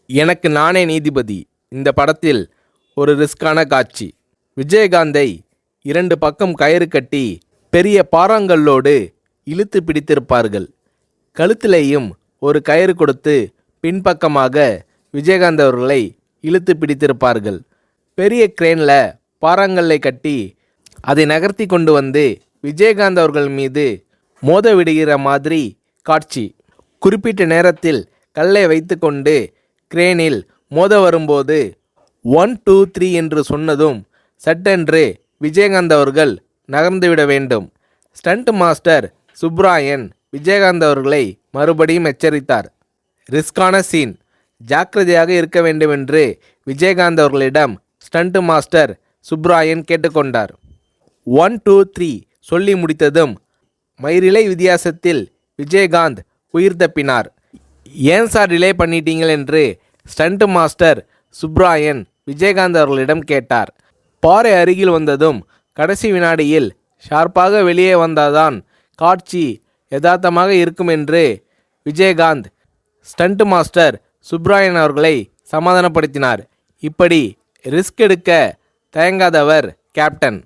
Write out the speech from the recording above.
எனக்கு நானே நீதிபதி. இந்த படத்தில் ஒரு ரிஸ்கான காட்சி. விஜயகாந்தை 2 பக்கம் கயிறு கட்டி பெரிய பாறாங்கல்லோடு இழுத்து பிடித்திருப்பார்கள். கழுத்திலேயும் ஒரு கயிறு கொடுத்து பின்பக்கமாக விஜயகாந்த் அவர்களை இழுத்து பிடித்திருப்பார்கள். பெரிய கிரேனில் பாறாங்கல்லை கட்டி அதை நகர்த்தி கொண்டு வந்து விஜயகாந்த் அவர்கள் மீது மோத விடுகிற மாதிரி காட்சி. குறிப்பிட்ட நேரத்தில் கல்லை வைத்து கொண்டு கிரேனில் மோத வரும்போது 1 2 3 என்று சொன்னதும் சட்டென்று விஜயகாந்த் அவர்கள் நகர்ந்துவிட வேண்டும். ஸ்டண்ட் மாஸ்டர் சுப்ராயன் விஜயகாந்த் அவர்களை மறுபடியும் எச்சரித்தார். ரிஸ்கான சீன், ஜாக்கிரதையாக இருக்க வேண்டுமென்று விஜயகாந்த் அவர்களிடம் ஸ்டண்ட் மாஸ்டர் சுப்ராயன் கேட்டுக்கொண்டார். 1 2 3 சொல்லி முடித்ததும் மயிரிழை வித்தியாசத்தில் விஜயகாந்த் உயிர் தப்பினார். ஏன் சார் டிலே பண்ணிட்டீங்கள் என்று ஸ்டண்ட் மாஸ்டர் சுப்ராயன் விஜயகாந்த் அவர்களிடம் கேட்டார். பாறை அருகில் வந்ததும் கடைசி வினாடியில் ஷார்ப்பாக வெளியே வந்தாதான் காட்சி யதார்த்தமாக இருக்கும் என்று விஜயகாந்த் ஸ்டண்ட் மாஸ்டர் சுப்ராயன் அவர்களை சமாதானப்படுத்தினார். இப்படி ரிஸ்க் எடுக்க தயங்காதவர் கேப்டன்.